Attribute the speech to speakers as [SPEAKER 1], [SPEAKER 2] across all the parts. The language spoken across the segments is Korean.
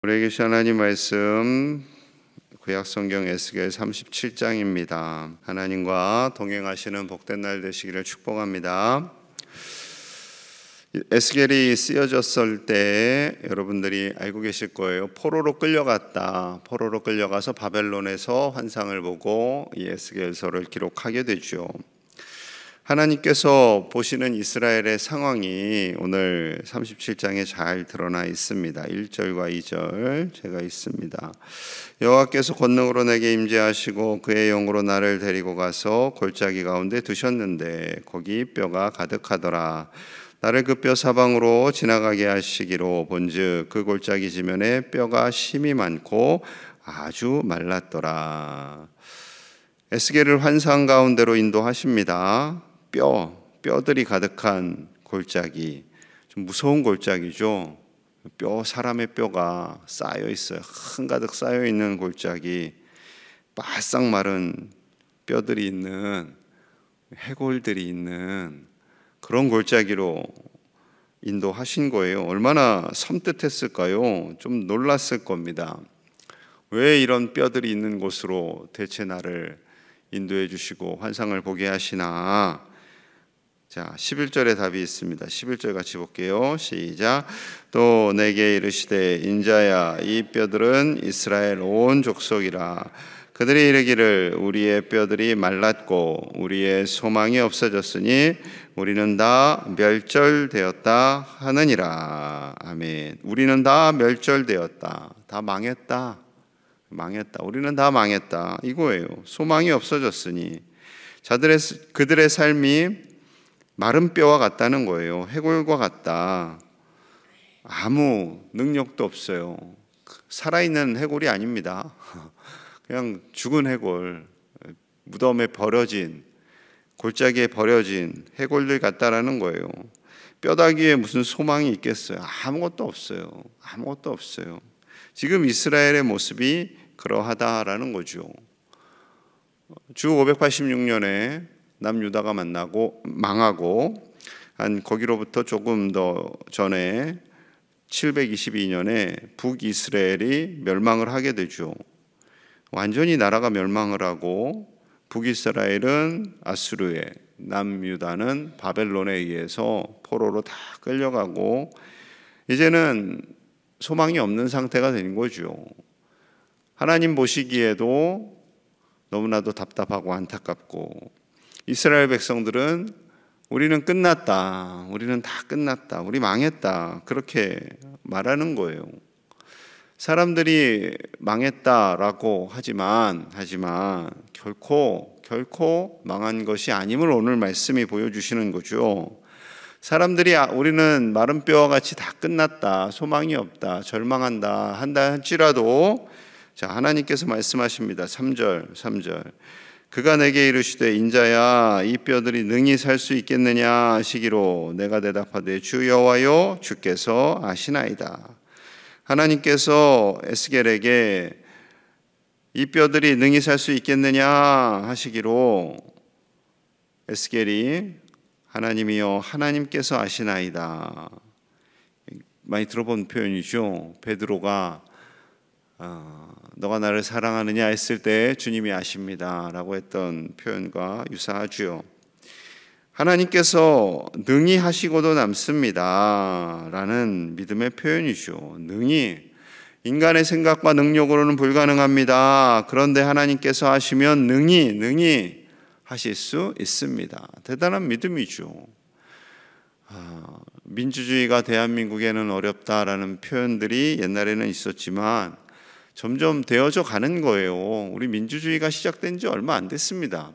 [SPEAKER 1] 우리에게 주신 하나님 말씀 구약성경 에스겔 37장입니다. 하나님과 동행하시는 복된 날 되시기를 축복합니다. 에스겔이 쓰여졌을 때 여러분들이 알고 계실 거예요. 포로로 끌려갔다. 포로로 끌려가서 바벨론에서 환상을 보고 이 에스겔서를 기록하게 되죠. 하나님께서 보시는 이스라엘의 상황이 오늘 37장에 잘 드러나 있습니다. 1절과 2절 제가 있습니다. 여호와께서 권능으로 내게 임재하시고 그의 영으로 나를 데리고 가서 골짜기 가운데 두셨는데 거기 뼈가 가득하더라. 나를 그 뼈 사방으로 지나가게 하시기로 본즉 그 골짜기 지면에 뼈가 심이 많고 아주 말랐더라. 에스겔을 환상 가운데로 인도하십니다. 뼈들이 가득한 골짜기, 좀 무서운 골짜기죠. 사람의 뼈가 쌓여 있어요. 한가득 쌓여 있는 골짜기, 바싹 마른 뼈들이 있는, 해골들이 있는 그런 골짜기로 인도하신 거예요. 얼마나 섬뜩했을까요? 좀 놀랐을 겁니다. 왜 이런 뼈들이 있는 곳으로 대체 나를 인도해 주시고 환상을 보게 하시나? 자, 11절에 답이 있습니다. 11절 같이 볼게요. 시작. 또 내게 이르시되 인자야 이 뼈들은 이스라엘 온 족속이라. 그들이 이르기를 우리의 뼈들이 말랐고 우리의 소망이 없어졌으니 우리는 다 멸절되었다 하느니라. 아멘. 우리는 다 멸절되었다. 다 망했다. 우리는 다 망했다. 이거예요. 소망이 없어졌으니 그들의 삶이 마른 뼈와 같다는 거예요. 해골과 같다. 아무 능력도 없어요. 살아있는 해골이 아닙니다. 그냥 죽은 해골, 무덤에 버려진, 골짜기에 버려진 해골들 같다라는 거예요. 뼈다귀에 무슨 소망이 있겠어요? 아무것도 없어요. 지금 이스라엘의 모습이 그러하다라는 거죠. 주 586년에 남유다가 망하고 거기로부터 조금 더 전에 722년에 북이스라엘이 멸망을 하게 되죠. 완전히 나라가 멸망을 하고 북이스라엘은 아수르에, 남유다는 바벨론에 의해서 포로로 다 끌려가고 이제는 소망이 없는 상태가 된 거죠. 하나님 보시기에도 너무나도 답답하고 안타깝고 이스라엘 백성들은 우리는 끝났다. 우리는 다 끝났다. 우리 망했다. 그렇게 말하는 거예요. 사람들이 망했다라고 하지만 결코 망한 것이 아님을 오늘 말씀이 보여주시는 거죠. 사람들이 우리는 마른 뼈와 같이 다 끝났다. 소망이 없다. 절망한다. 한다 할지라도 자, 하나님께서 말씀하십니다. 3절. 그가 내게 이르시되 인자야 이 뼈들이 능히 살 수 있겠느냐 하시기로 내가 대답하되 주 여호와여 주께서 아시나이다. 하나님께서 에스겔에게 이 뼈들이 능히 살 수 있겠느냐 하시기로 에스겔이 하나님이여 하나님께서 아시나이다. 많이 들어본 표현이죠. 베드로가 너가 나를 사랑하느냐 했을 때 주님이 아십니다 라고 했던 표현과 유사하죠. 하나님께서 능히 하시고도 남습니다 라는 믿음의 표현이죠. 능히, 인간의 생각과 능력으로는 불가능합니다. 그런데 하나님께서 하시면 능히 하실 수 있습니다. 대단한 믿음이죠. 민주주의가 대한민국에는 어렵다라는 표현들이 옛날에는 있었지만 점점 되어져 가는 거예요. 우리 민주주의가 시작된 지 얼마 안 됐습니다.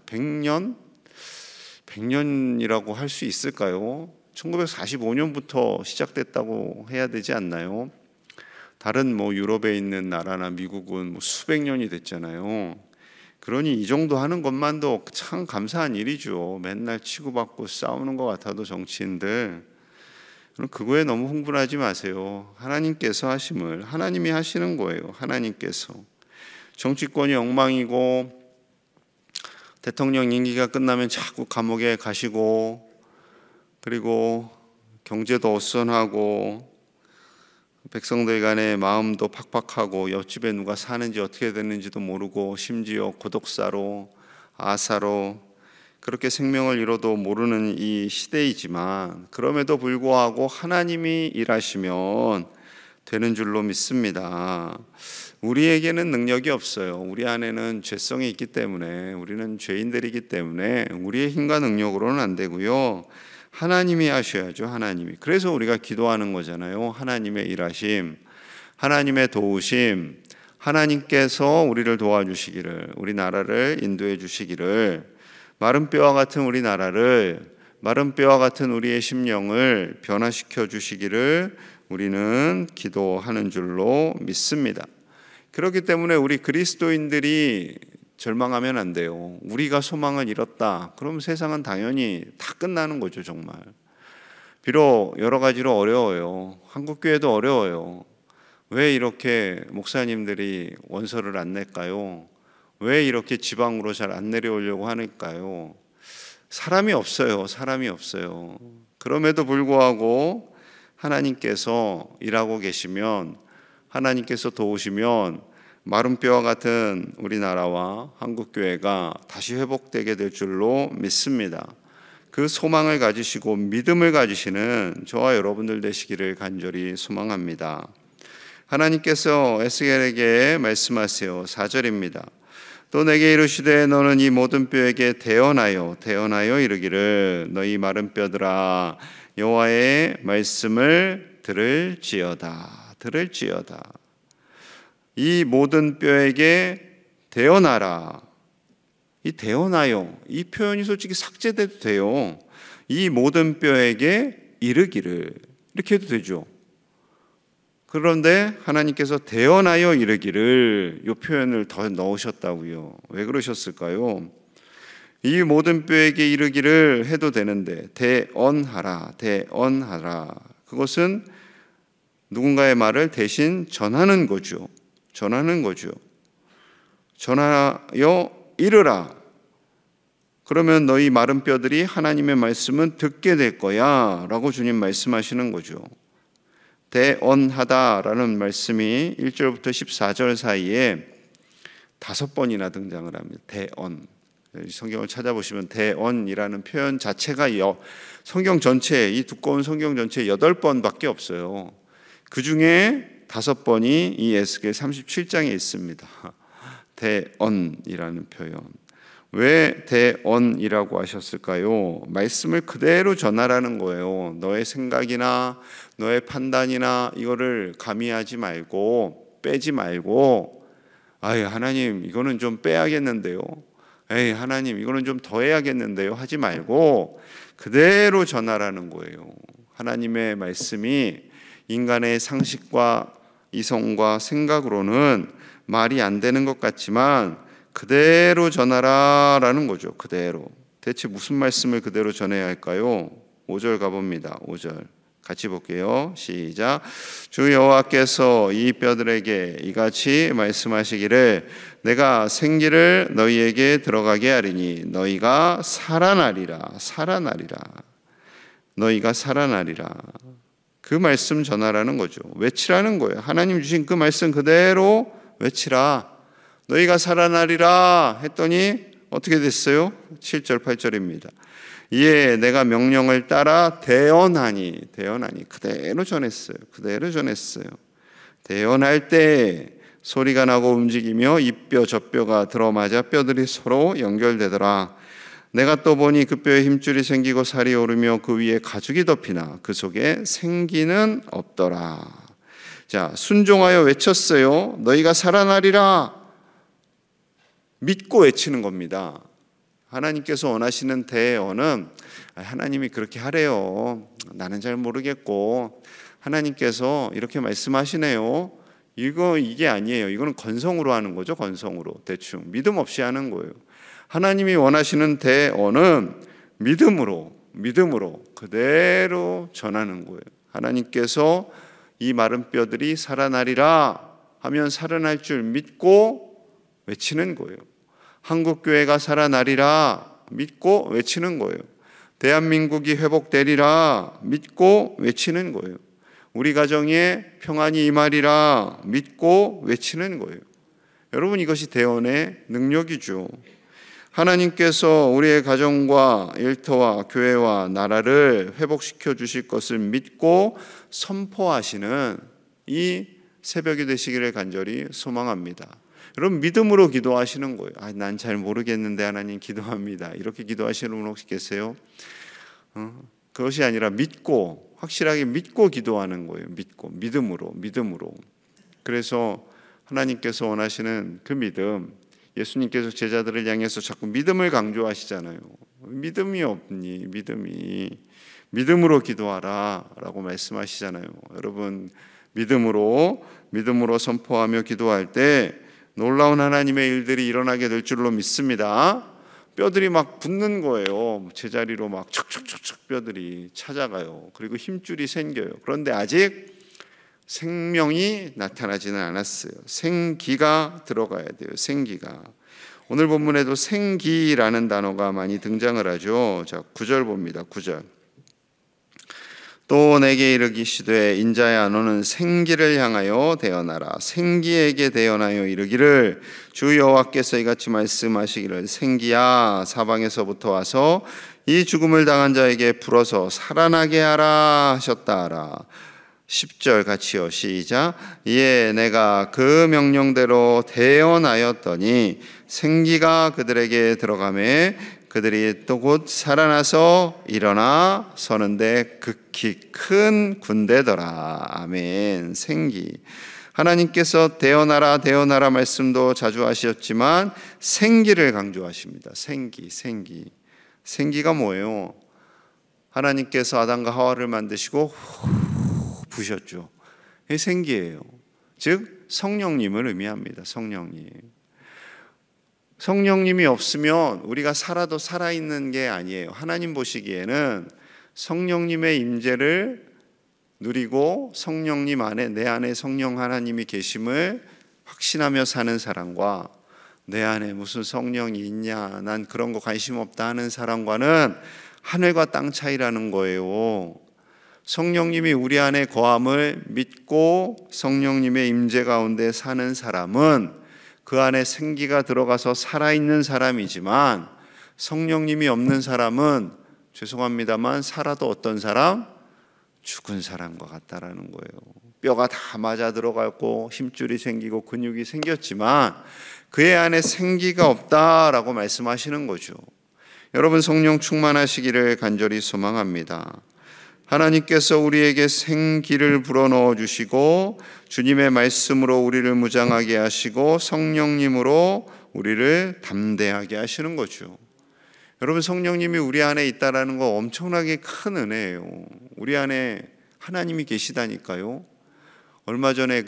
[SPEAKER 1] 100년이라고 할 수 있을까요? 1945년부터 시작됐다고 해야 되지 않나요? 다른 유럽에 있는 나라나 미국은 수백 년이 됐잖아요. 그러니 이 정도 하는 것만도 참 감사한 일이죠. 맨날 치고받고 싸우는 것 같아도 정치인들. 그거에 너무 흥분하지 마세요. 하나님께서 하심을 하나님이 하시는 거예요. 하나님께서. 정치권이 엉망이고 대통령 임기가 끝나면 자꾸 감옥에 가시고 그리고 경제도 어선하고 백성들 간의 마음도 팍팍하고 옆집에 누가 사는지 어떻게 됐는지도 모르고 심지어 고독사로 아사로 그렇게 생명을 잃어도 모르는 이 시대이지만 그럼에도 불구하고 하나님이 일하시면 되는 줄로 믿습니다. 우리에게는 능력이 없어요. 우리 안에는 죄성이 있기 때문에, 우리는 죄인들이기 때문에 우리의 힘과 능력으로는 안 되고요. 하나님이 하셔야죠. 하나님이. 그래서 우리가 기도하는 거잖아요. 하나님의 일하심, 하나님의 도우심, 하나님께서 우리를 도와주시기를, 우리 나라를 인도해 주시기를, 마른 뼈와 같은 우리 나라를, 마른 뼈와 같은 우리의 심령을 변화시켜 주시기를 우리는 기도하는 줄로 믿습니다. 그렇기 때문에 우리 그리스도인들이 절망하면 안 돼요. 우리가 소망을 잃었다. 그럼 세상은 당연히 다 끝나는 거죠, 정말. 비록 여러 가지로 어려워요. 한국교회도 어려워요. 왜 이렇게 목사님들이 원서를 안 낼까요? 왜 이렇게 지방으로 잘 안 내려오려고 하니까요? 사람이 없어요. 사람이 없어요. 그럼에도 불구하고 하나님께서 일하고 계시면, 하나님께서 도우시면 마른 뼈와 같은 우리나라와 한국교회가 다시 회복되게 될 줄로 믿습니다. 그 소망을 가지시고 믿음을 가지시는 저와 여러분들 되시기를 간절히 소망합니다. 하나님께서 에스겔에게 말씀하세요. 4절입니다. 또 내게 이르시되 너는 이 모든 뼈에게 대언하여 이르기를 너희 마른 뼈들아 여호와의 말씀을 들을지어다. 이 모든 뼈에게 대언하라. 이 대언하여, 이 표현이 솔직히 삭제돼도 돼요. 이 모든 뼈에게 이르기를, 이렇게 해도 되죠. 그런데 하나님께서 대언하여 이르기를, 이 표현을 더 넣으셨다고요. 왜 그러셨을까요? 이 모든 뼈에게 이르기를 해도 되는데 대언하라. 그것은 누군가의 말을 대신 전하는 거죠. 전하여 이르라. 그러면 너희 마른 뼈들이 하나님의 말씀은 듣게 될 거야 라고 주님 말씀하시는 거죠. 대언하다라는 말씀이 1절부터 14절 사이에 5번이나 등장을 합니다. 대언. 성경을 찾아보시면 대언이라는 표현 자체가 성경 전체, 이 두꺼운 성경 전체에 8번밖에 없어요. 그 중에 5번이 이 에스겔 37장에 있습니다. 대언이라는 표현. 왜 대언이라고 하셨을까요? 말씀을 그대로 전하라는 거예요. 너의 생각이나 너의 판단이나 이거를 가미하지 말고 빼지 말고, 아유 하나님 이거는 좀 빼야겠는데요. 에이 하나님 이거는 좀 더 해야겠는데요. 하지 말고 그대로 전하라는 거예요. 하나님의 말씀이 인간의 상식과 이성과 생각으로는 말이 안 되는 것 같지만 그대로 전하라라는 거죠. 그대로. 대체 무슨 말씀을 그대로 전해야 할까요? 5절 가봅니다. 5절 같이 볼게요. 시작. 주 여호와께서 이 뼈들에게 이같이 말씀하시기를 내가 생기를 너희에게 들어가게 하리니 너희가 살아나리라. 그 말씀 전하라는 거죠. 외치라는 거예요. 하나님 주신 그 말씀 그대로 외치라. 너희가 살아나리라 했더니 어떻게 됐어요? 7절 8절입니다. 이에 내가 명령을 따라 대언하니 그대로 전했어요. 대언할 때 소리가 나고 움직이며 이 뼈 저 뼈가 들어맞아 뼈들이 서로 연결되더라. 내가 또 보니 그 뼈에 힘줄이 생기고 살이 오르며 그 위에 가죽이 덮이나 그 속에 생기는 없더라. 자, 순종하여 외쳤어요. 너희가 살아나리라. 믿고 외치는 겁니다. 하나님께서 원하시는 대언은 하나님이 그렇게 하래요. 나는 잘 모르겠고 하나님께서 이렇게 말씀하시네요. 이게 아니에요. 이거는 건성으로 하는 거죠. 건성으로 대충 믿음 없이 하는 거예요. 하나님이 원하시는 대언은 믿음으로 그대로 전하는 거예요. 하나님께서 이 마른 뼈들이 살아나리라 하면 살아날 줄 믿고 외치는 거예요. 한국교회가 살아나리라 믿고 외치는 거예요. 대한민국이 회복되리라 믿고 외치는 거예요. 우리 가정에 평안이 임하리라 믿고 외치는 거예요. 여러분, 이것이 대언의 능력이죠. 하나님께서 우리의 가정과 일터와 교회와 나라를 회복시켜 주실 것을 믿고 선포하시는 이 새벽이 되시기를 간절히 소망합니다. 여러분, 믿음으로 기도하시는 거예요. 난 잘 모르겠는데 하나님 기도합니다. 이렇게 기도하시는 분 혹시 계세요? 그것이 아니라 믿고, 확실하게 믿고 기도하는 거예요. 믿고, 믿음으로. 그래서 하나님께서 원하시는 그 믿음, 예수님께서 제자들을 향해서 자꾸 믿음을 강조하시잖아요. 믿음이 없니? 믿음으로 기도하라 라고 말씀하시잖아요. 여러분, 믿음으로 선포하며 기도할 때 놀라운 하나님의 일들이 일어나게 될 줄로 믿습니다. 뼈들이 막 붙는 거예요. 제자리로 막 척척척척 뼈들이 찾아가요. 그리고 힘줄이 생겨요. 그런데 아직 생명이 나타나지는 않았어요. 생기가 들어가야 돼요. 생기가. 오늘 본문에도 생기라는 단어가 많이 등장을 하죠. 자, 9절 봅니다. 9절. 또 내게 이르기시되 인자의 안오는 생기를 향하여 대언하라. 생기에게 대언하여 이르기를 주 여호와께서 이같이 말씀하시기를 생기야 사방에서부터 와서 이 죽음을 당한 자에게 불어서 살아나게 하라 하셨다 하라. 10절 같이요. 시작. 이에 내가 그 명령대로 대언하였더니 생기가 그들에게 들어가매 그들이 또 곧 살아나서 일어나 서는데 극히 큰 군대더라. 아멘. 생기. 하나님께서 대언하라 말씀도 자주 하셨지만 생기를 강조하십니다. 생기가 뭐예요? 하나님께서 아담과 하와를 만드시고 부셨죠. 이게 생기예요. 즉 성령님을 의미합니다. 성령님이 없으면 우리가 살아도 살아있는 게 아니에요. 하나님 보시기에는 성령님의 임재를 누리고 성령님 안에, 내 안에 성령 하나님이 계심을 확신하며 사는 사람과 내 안에 무슨 성령이 있냐, 난 그런 거 관심 없다 하는 사람과는 하늘과 땅 차이라는 거예요. 성령님이 우리 안에 거함을 믿고 성령님의 임재 가운데 사는 사람은 그 안에 생기가 들어가서 살아있는 사람이지만, 성령님이 없는 사람은 죄송합니다만 살아도 어떤 사람? 죽은 사람과 같다라는 거예요. 뼈가 다 맞아 들어가고 힘줄이 생기고 근육이 생겼지만 그의 안에 생기가 없다라고 말씀하시는 거죠. 여러분, 성령 충만하시기를 간절히 소망합니다. 하나님께서 우리에게 생기를 불어넣어 주시고 주님의 말씀으로 우리를 무장하게 하시고 성령님으로 우리를 담대하게 하시는 거죠. 여러분, 성령님이 우리 안에 있다라는 거 엄청나게 큰 은혜예요. 우리 안에 하나님이 계시다니까요. 얼마 전에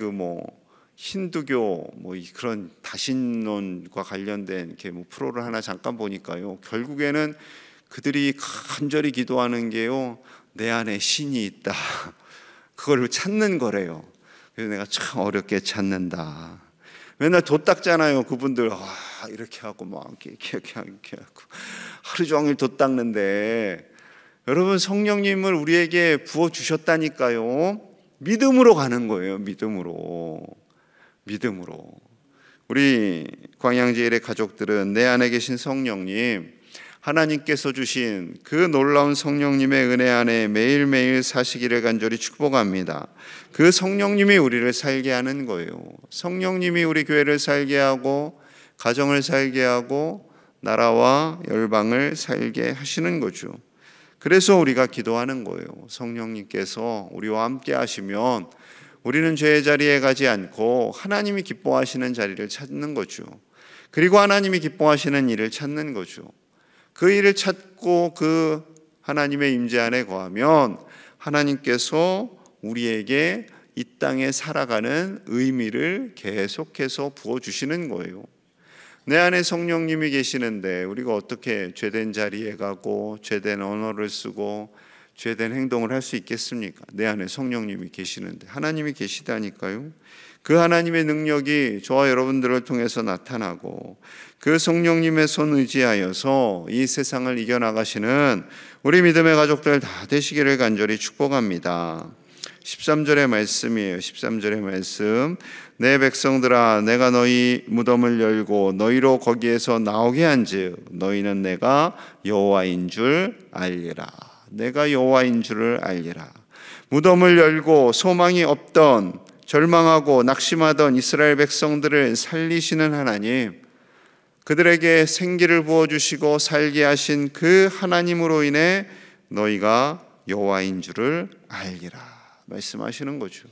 [SPEAKER 1] 힌두교 그런 다신론과 관련된 이렇게 프로를 하나 잠깐 보니까요. 결국에는 그들이 간절히 기도하는 게요, 내 안에 신이 있다. 그걸 찾는 거래요. 그래서 내가 참 어렵게 찾는다. 맨날 돛 닦잖아요. 그분들 이렇게 하고 막 이렇게 하고 하루 종일 돛 닦는데, 여러분, 성령님을 우리에게 부어 주셨다니까요. 믿음으로 가는 거예요. 믿음으로. 우리 광양제일의 가족들은 내 안에 계신 성령님, 하나님께서 주신 그 놀라운 성령님의 은혜 안에 매일매일 사시기를 간절히 축복합니다. 그 성령님이 우리를 살게 하는 거예요. 성령님이 우리 교회를 살게 하고 가정을 살게 하고 나라와 열방을 살게 하시는 거죠. 그래서 우리가 기도하는 거예요. 성령님께서 우리와 함께 하시면 우리는 죄의 자리에 가지 않고 하나님이 기뻐하시는 자리를 찾는 거죠. 그리고 하나님이 기뻐하시는 일을 찾는 거죠. 그 일을 찾고 그 하나님의 임재 안에 거하면 하나님께서 우리에게 이 땅에 살아가는 의미를 계속해서 부어주시는 거예요. 내 안에 성령님이 계시는데 우리가 어떻게 죄된 자리에 가고 죄된 언어를 쓰고 죄된 행동을 할 수 있겠습니까? 내 안에 성령님이 계시는데, 하나님이 계시다니까요. 그 하나님의 능력이 저와 여러분들을 통해서 나타나고 그 성령님의 손 의지하여서 이 세상을 이겨나가시는 우리 믿음의 가족들 다 되시기를 간절히 축복합니다. 13절의 말씀이에요. 13절의 말씀. 내 백성들아, 내가 너희 무덤을 열고 너희로 거기에서 나오게 한즉 너희는 내가 여호와인 줄 알리라. 내가 여호와인 줄을 알리라. 무덤을 열고 소망이 없던, 절망하고 낙심하던 이스라엘 백성들을 살리시는 하나님, 그들에게 생기를 부어주시고 살게 하신 그 하나님으로 인해 너희가 여호와인 줄을 알리라 말씀하시는 거죠.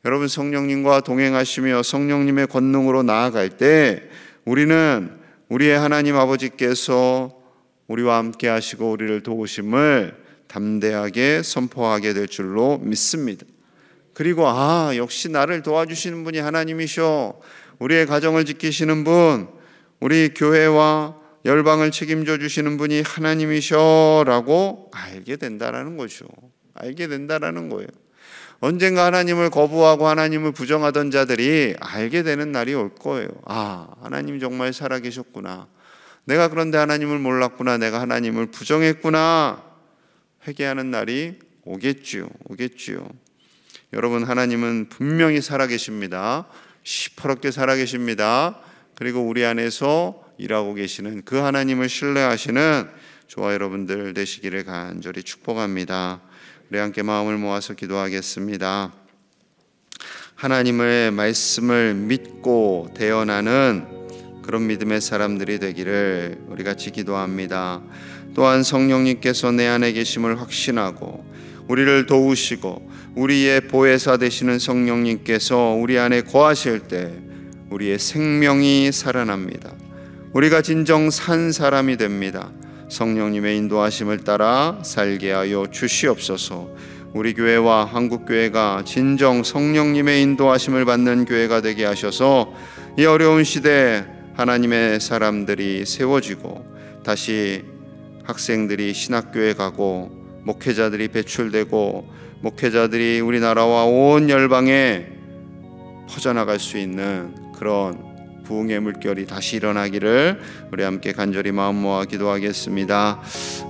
[SPEAKER 1] 여러분, 성령님과 동행하시며 성령님의 권능으로 나아갈 때 우리는 우리의 하나님 아버지께서 우리와 함께 하시고 우리를 도우심을 담대하게 선포하게 될 줄로 믿습니다. 그리고 역시 나를 도와주시는 분이 하나님이셔, 우리의 가정을 지키시는 분, 우리 교회와 열방을 책임져 주시는 분이 하나님이셔라고 알게 된다라는 거죠. 알게 된다라는 거예요. 언젠가 하나님을 거부하고 하나님을 부정하던 자들이 알게 되는 날이 올 거예요. 하나님 정말 살아계셨구나. 내가 그런데 하나님을 몰랐구나. 내가 하나님을 부정했구나. 회개하는 날이 오겠지요. 여러분, 하나님은 분명히 살아계십니다. 시퍼렇게 살아계십니다. 그리고 우리 안에서 일하고 계시는 그 하나님을 신뢰하시는 저와 여러분들 되시기를 간절히 축복합니다. 우리 함께 마음을 모아서 기도하겠습니다. 하나님의 말씀을 믿고 대언하는 그런 믿음의 사람들이 되기를 우리 같이 기도합니다. 또한 성령님께서 내 안에 계심을 확신하고 우리를 도우시고 우리의 보혜사 되시는 성령님께서 우리 안에 거하실 때 우리의 생명이 살아납니다. 우리가 진정 산 사람이 됩니다. 성령님의 인도하심을 따라 살게 하여 주시옵소서. 우리 교회와 한국교회가 진정 성령님의 인도하심을 받는 교회가 되게 하셔서 이 어려운 시대에 하나님의 사람들이 세워지고 다시 학생들이 신학교에 가고 목회자들이 배출되고 목회자들이 우리나라와 온 열방에 퍼져나갈 수 있는 그런 부흥의 물결이 다시 일어나기를 우리 함께 간절히 마음 모아 기도하겠습니다.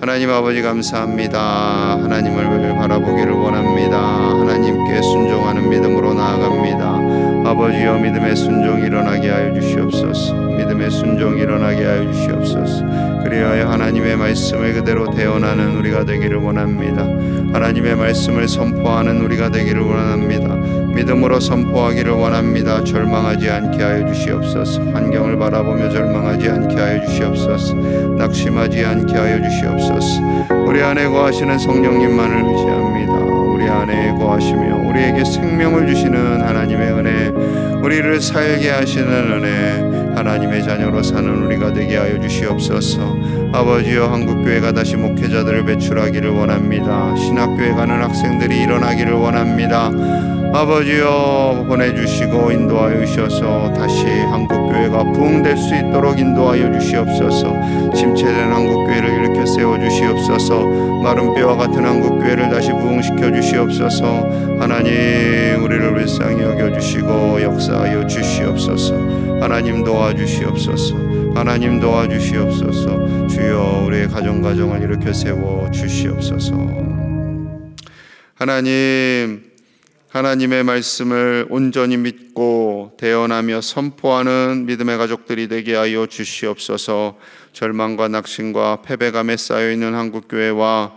[SPEAKER 1] 하나님 아버지, 감사합니다. 하나님을 바라보기를 원합니다. 하나님께 순종하는 믿음으로 나아갑니다. 아버지여, 믿음의 순종이 일어나게 하여 주시옵소서. 믿음의 순종이 일어나게 하여 주시옵소서. 그리하여 하나님의 말씀을 그대로 대언하는 우리가 되기를 원합니다. 하나님의 말씀을 선포하는 우리가 되기를 원합니다. 믿음으로 선포하기를 원합니다. 절망하지 않게 하여 주시옵소서. 환경을 바라보며 절망하지 않게 하여 주시옵소서. 낙심하지 않게 하여 주시옵소서. 우리 안에 거하시는 성령님만을 의지합니다. 우리 안에 거하시며 우리에게 생명을 주시는 하나님의 은혜, 우리를 살게 하시는 은혜, 하나님의 자녀로 사는 우리가 되게 하여 주시옵소서. 아버지여, 한국교회가 다시 목회자들을 배출하기를 원합니다. 신학교에 가는 학생들이 일어나기를 원합니다. 아버지여, 보내주시고 인도하여 주셔서 다시 한국교회가 부흥될 수 있도록 인도하여 주시옵소서. 침체된 한국교회를 일으켜 세워주시옵소서. 마른 뼈와 같은 한국교회를 다시 부흥시켜 주시옵소서. 하나님, 우리를 불쌍히 여겨주시고 역사하여 주시옵소서. 하나님 도와주시옵소서. 하나님 도와주시옵소서. 주여, 우리의 가정을 일으켜 세워 주시옵소서. 하나님의 말씀을 온전히 믿고 대언하며 선포하는 믿음의 가족들이 되게 하여 주시옵소서. 절망과 낙심과 패배감에 쌓여있는 한국교회와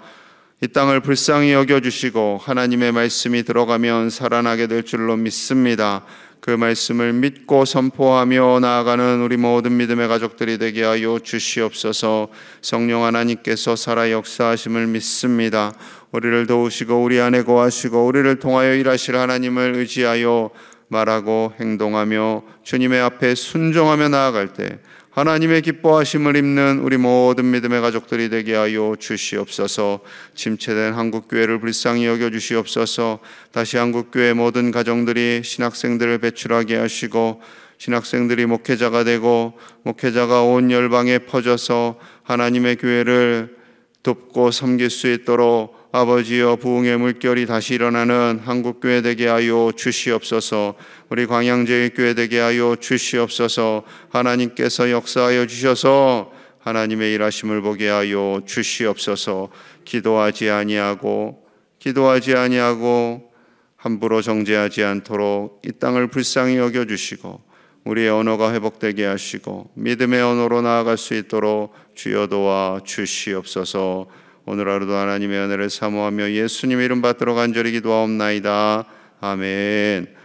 [SPEAKER 1] 이 땅을 불쌍히 여겨주시고 하나님의 말씀이 들어가면 살아나게 될 줄로 믿습니다. 그 말씀을 믿고 선포하며 나아가는 우리 모든 믿음의 가족들이 되게 하여 주시옵소서. 성령 하나님께서 살아 역사하심을 믿습니다. 우리를 도우시고 우리 안에 거하시고 우리를 통하여 일하실 하나님을 의지하여 말하고 행동하며 주님의 앞에 순종하며 나아갈 때 하나님의 기뻐하심을 입는 우리 모든 믿음의 가족들이 되게 하여 주시옵소서. 침체된 한국교회를 불쌍히 여겨주시옵소서. 다시 한국교회 모든 가정들이 신학생들을 배출하게 하시고 신학생들이 목회자가 되고 목회자가 온 열방에 퍼져서 하나님의 교회를 돕고 섬길 수 있도록 아버지여, 부흥의 물결이 다시 일어나는 한국교회 되게 하여 주시옵소서. 우리 광양제일교회 되게 하여 주시옵소서. 하나님께서 역사하여 주셔서 하나님의 일하심을 보게 하여 주시옵소서. 기도하지 아니하고 함부로 정죄하지 않도록 이 땅을 불쌍히 여겨주시고 우리의 언어가 회복되게 하시고 믿음의 언어로 나아갈 수 있도록 주여 도와 주시옵소서. 오늘 하루도 하나님의 은혜를 사모하며 예수님의 이름 받들어 간절히 기도하옵나이다. 아멘.